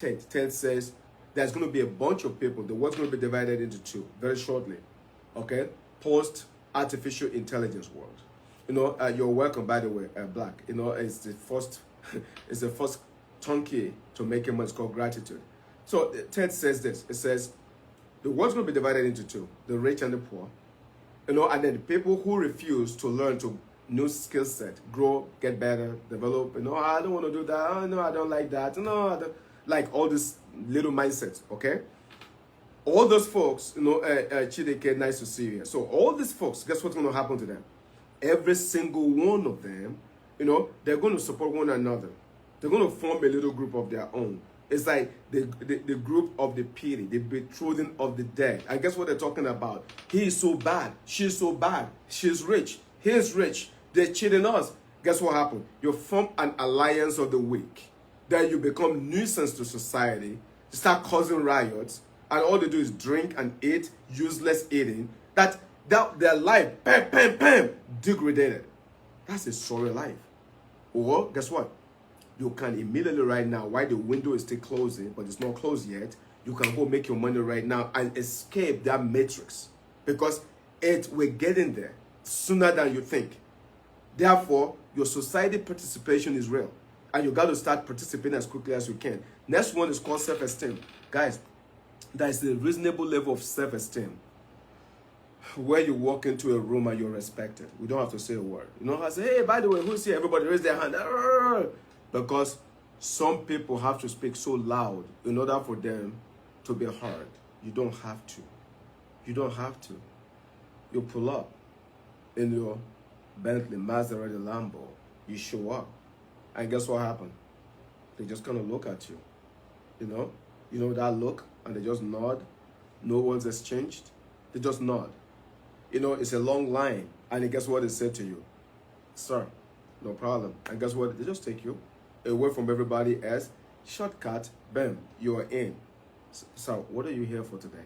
10 says there's going to be a bunch of people. The world's going to be divided into two very shortly. Okay? Post artificial intelligence world. You're welcome, by the way, Black. It's the first, it's the first turnkey to making money. It's called gratitude. So 10 says this. It says the world's going to be divided into two: the rich and the poor. And then the people who refuse to learn to new skill set, grow, get better, develop. I don't want to do that. Oh, no, I don't like that. No, I don't like all this little mindsets. Okay. All those folks, Chideke, nice to see you here. So all these folks, guess what's going to happen to them? Every single one of them, they're going to support one another. They're going to form a little group of their own. It's like the group of the pity, the betrothing of the dead. And guess what they're talking about? He is so bad. She's so bad. She's rich. He is rich. They're cheating us. Guess what happened? You form an alliance of the weak. Then you become nuisance to society. You start causing riots. And all they do is drink and eat, useless eating. That their life, bam, degraded. That's a sorry life. Or, guess what? You can immediately right now, while the window is still closing, but it's not closed yet, you can go make your money right now and escape that matrix. Because we're getting there sooner than you think. Therefore, your society participation is real. And you got to start participating as quickly as you can. Next one is called self-esteem. Guys, there is a reasonable level of self-esteem where you walk into a room and you're respected. We don't have to say a word. I say, hey, by the way, who's here? Everybody raise their hand. Because some people have to speak so loud in order for them to be heard. You don't have to. You don't have to. You pull up in your Bentley, Maserati, Lambo. You show up. And guess what happened? They just kind of look at you. You know that look? And they just nod. No one's exchanged. They just nod. It's a long line. And guess what they say to you? Sir, no problem. And guess what? They just take you away from everybody else. Shortcut, bam, you are in. So, what are you here for today?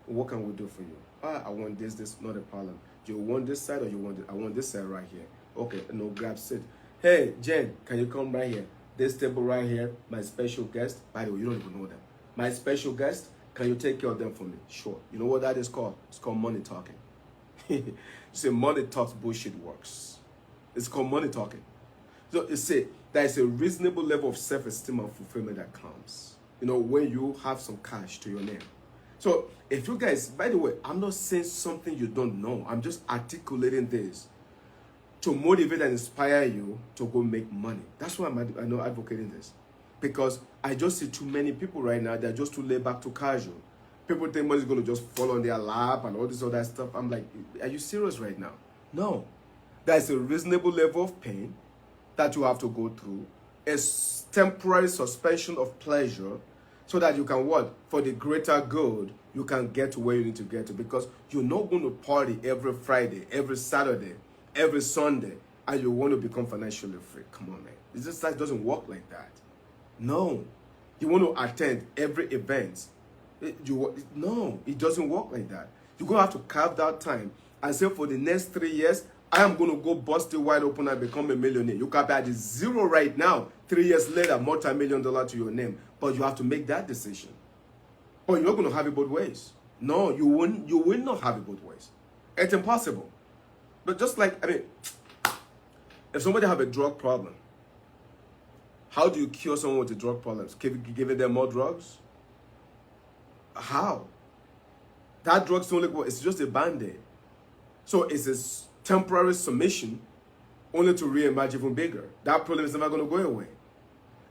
What can we do for you? I want this, not a problem. Do you want this side or you want it? I want this side right here. Okay, no, grab sit. Hey, Jen, can you come right here? This table right here, my special guest. By the way, you don't even know them. My special guest, can you take care of them for me? Sure. You know what that is called? It's called money talking. You say money talks, bullshit works. It's called money talking. So you say there is a reasonable level of self-esteem and fulfillment that comes, when you have some cash to your name. So if you guys, by the way, I'm not saying something you don't know. I'm just articulating this to motivate and inspire you to go make money. That's why I'm advocating this. Because I just see too many people right now, they're just too laid back, too casual. People think money is going to just fall on their lap and all this other stuff. I'm like, are you serious right now? No. There's a reasonable level of pain that you have to go through. A temporary suspension of pleasure so that you can what? For the greater good, you can get to where you need to get to. Because you're not going to party every Friday, every Saturday, every Sunday, and you want to become financially free. Come on, man. That doesn't work like that. No. You want to attend every event. No, it doesn't work like that. You're going to have to carve that time and say, for the next 3 years, I am going to go bust it wide open and become a millionaire. You can be at the zero right now. 3 years later, multi-million-dollar to your name. But you have to make that decision. But you're not going to have it both ways. No, you will not have it both ways. It's impossible. But just like, if somebody have a drug problem, how do you cure someone with a drug problem? Giving them more drugs? How? That drug's only, it's just a band-aid. So it's a temporary submission only to re-emerge even bigger. That problem is never going to go away.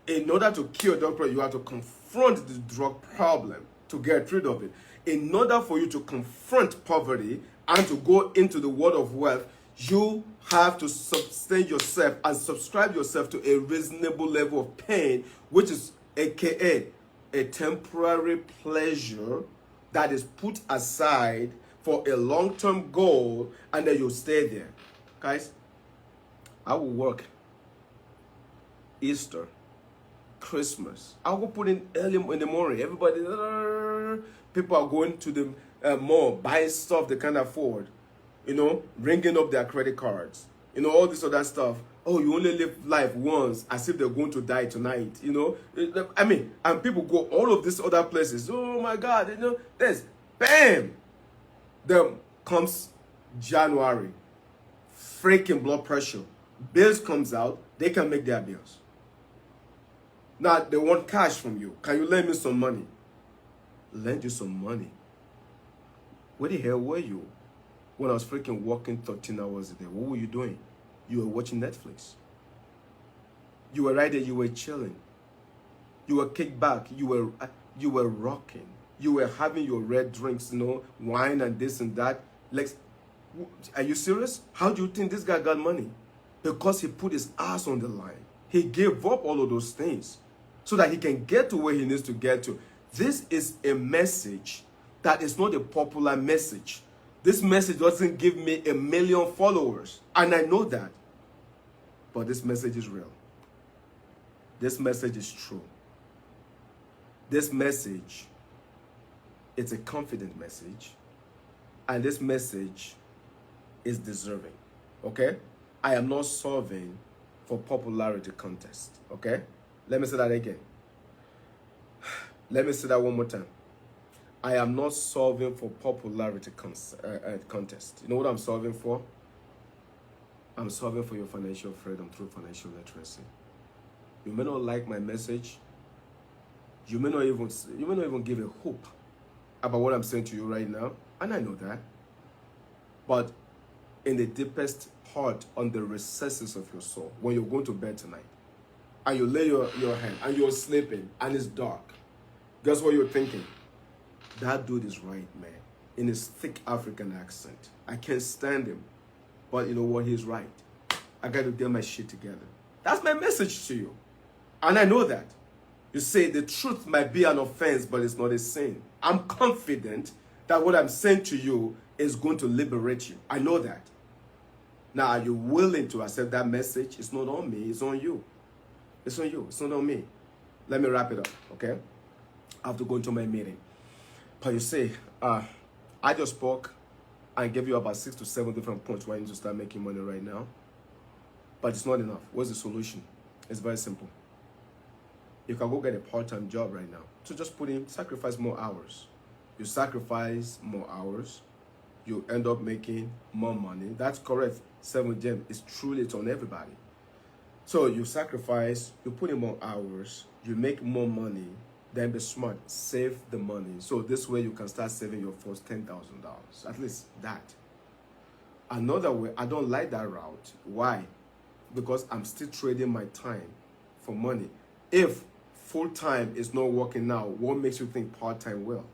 In order to cure drug problem, you have to confront the drug problem to get rid of it. In order for you to confront poverty and to go into the world of wealth, you have to sustain yourself and subscribe yourself to a reasonable level of pain, which is aka a temporary pleasure that is put aside for a long-term goal, and then you stay there. Guys, I will work Easter, Christmas. I will put in early in the morning. Everybody, people are going to the mall, buying stuff they can't afford, ringing up their credit cards. You know, all this other stuff. Oh, you only live life once, as if they're going to die tonight. You know, I mean, and people go all of these other places. Oh my God, you know, there's bam. Then comes January, freaking blood pressure. Bills comes out, they can make their bills. Now they want cash from you. Can you lend me some money? Lend you some money. Where the hell were you when I was freaking working 13 hours a day? What were you doing? You were watching Netflix. You were right there, you were chilling. You were kicked back, you were rocking. You were having your red drinks, you know, wine and this and that. Like, are you serious? How do you think this guy got money? Because he put his ass on the line. He gave up all of those things so that he can get to where he needs to get to. This is a message that is not a popular message. This message doesn't give me 1 million followers, and I know that. But this message is real. This message is true. This message, it's a confident message, and this message is deserving, okay? I am not solving for popularity contest, okay? Let me say that again. Let me say that one more time. I am not solving for popularity contest. You know what I'm solving for? I'm solving for your financial freedom through financial literacy. You may not like my message. You may not even give a hope about what I'm saying to you right now, and I know that. But in the deepest part, on the recesses of your soul, when you're going to bed tonight, and you lay your head, and you're sleeping, and it's dark, guess what you're thinking? That dude is right, man. In his thick African accent. I can't stand him. But you know what? He's right. I got to get my shit together. That's my message to you. And I know that. You say the truth might be an offense, but it's not a sin. I'm confident that what I'm saying to you is going to liberate you. I know that. Now, are you willing to accept that message? It's not on me. It's on you. It's on you. It's not on me. Let me wrap it up, okay? I have to go into my meeting. But you see, I just spoke and gave you about 6 to 7 different points where you need to start making money right now. But it's not enough. What's the solution? It's very simple. You can go get a part-time job right now. So just sacrifice more hours. You sacrifice more hours, you end up making more money. That's correct. 7 Gem is truly, it's on everybody. So you sacrifice, you put in more hours, you make more money. Then be smart, save the money. So this way you can start saving your first $10,000. At least that. Another way, I don't like that route. Why? Because I'm still trading my time for money. If full-time is not working now, what makes you think part-time will?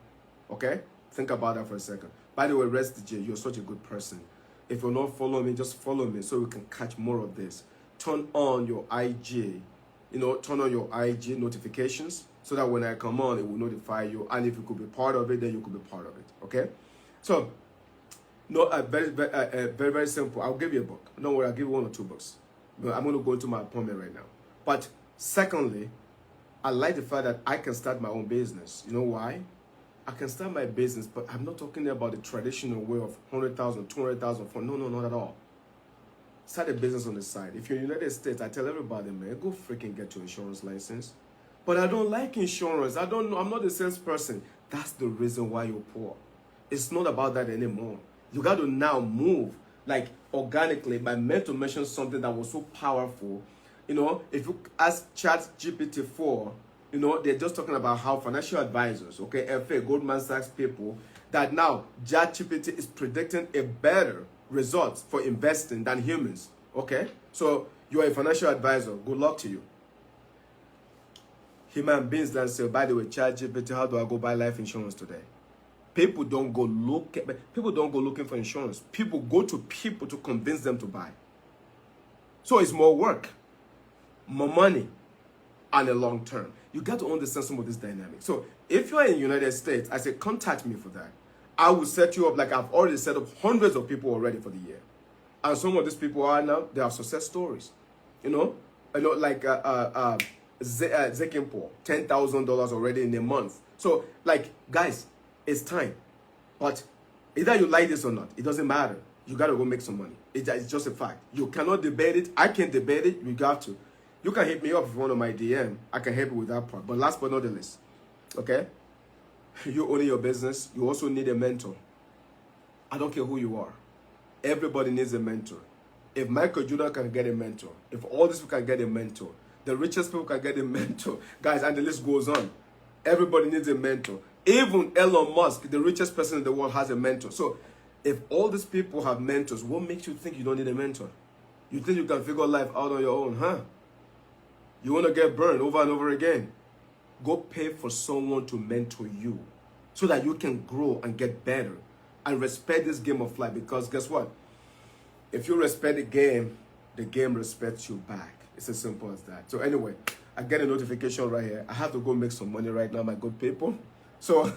Okay? Think about that for a second. By the way, Rest DJ, you're such a good person. If you're not following me, just follow me so we can catch more of this. Turn on your IG, turn on your IG notifications, so that when I come on, it will notify you. And if you could be part of it, then you could be part of it. Okay? So, very simple. I'll give you a book. Don't worry, I'll give you 1 or 2 books. I'm going to go into my appointment right now. But secondly, I like the fact that I can start my own business. You know why? I can start my business, but I'm not talking about the traditional way of 100,000, 200,000. No, not at all. Start a business on the side. If you're in the United States, I tell everybody, man, go freaking get your insurance license. But I don't like insurance. I don't know. I'm not a salesperson. That's the reason why you're poor. It's not about that anymore. You got to now move like organically. My mentor mentioned something that was so powerful. If you ask ChatGPT-4, they're just talking about how financial advisors, okay, FA, Goldman Sachs people, that now ChatGPT is predicting a better result for investing than humans, okay? So you're a financial advisor. Good luck to you. Human beings then say, by the way, ChatGPT, how do I go buy life insurance today? People don't go looking for insurance. People go to people to convince them to buy. So it's more work, more money, and a long term. You got to understand some of this dynamic. So if you're in the United States, I say contact me for that. I will set you up like I've already set up hundreds of people already for the year. And some of these people are now, they are success stories. Like Zekimpo, $10,000 already in a month. So, like, guys, it's time. But either you like this or not, it doesn't matter. you got to go make some money. It's just a fact. You cannot debate it. I can't debate it. You got to. You can hit me up if you want on my DM. I can help you with that part. But last but not the least, okay? You own your business. You also need a mentor. I don't care who you are. Everybody needs a mentor. If Michael Jordan can get a mentor, if all these people can get a mentor, the richest people can get a mentor, guys, and the list goes on. Everybody needs a mentor. Even Elon Musk, the richest person in the world, has a mentor. So if all these people have mentors, what makes you think you don't need a mentor? You think you can figure life out on your own, huh? You want to get burned over and over again? Go pay for someone to mentor you so that you can grow and get better and respect this game of life. Because guess what? If you respect the game respects you back. It's as simple as that. So anyway, I get a notification right here. I have to go make some money right now, my good people. So,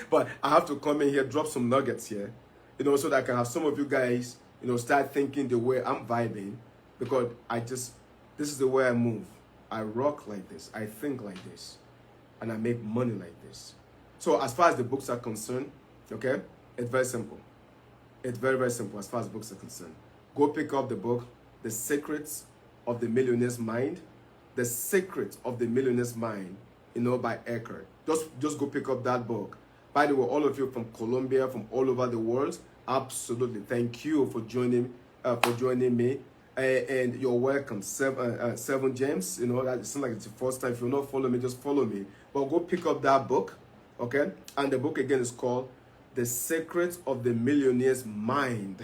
but I have to come in here, drop some nuggets here, so that I can have some of you guys, start thinking the way I'm vibing. Because this is the way I move. I rock like this. I think like this. And I make money like this. So as far as the books are concerned, okay, it's very simple. It's very, very simple as far as books are concerned. Go pick up the book, The Secrets of the Millionaire's Mind. The Secrets of the Millionaire's Mind, by Eckhart. Just go pick up that book. By the way, all of you from Colombia, from all over the world, absolutely. Thank you for joining me. And you're welcome. Seven James, that seems like it's the first time. If you're not following me, just follow me. But go pick up that book, okay? And the book again is called The Secrets of the Millionaire's Mind.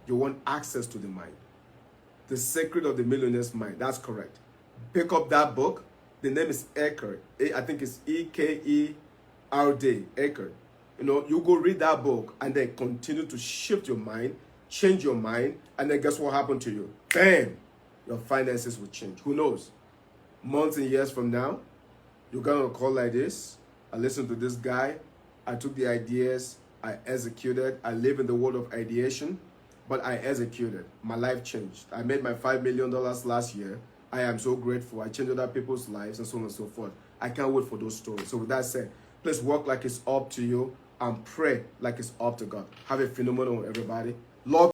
You want access to the mind. The Secret of the Millionaire's Mind. That's correct. Pick up that book. The name is Eckhart. I think it's Ekerd. Eckhart. You go read that book and then continue to shift your mind, change your mind, and then guess what happened to you? Bam! Your finances will change. Who knows? Months and years from now, you're going to call like this. I listened to this guy. I took the ideas. I executed. I live in the world of ideation, but I executed. My life changed. I made my $5 million last year. I am so grateful. I changed other people's lives and so on and so forth. I can't wait for those stories. So with that said, please work like it's up to you and pray like it's up to God. Have a phenomenal one, everybody. Love.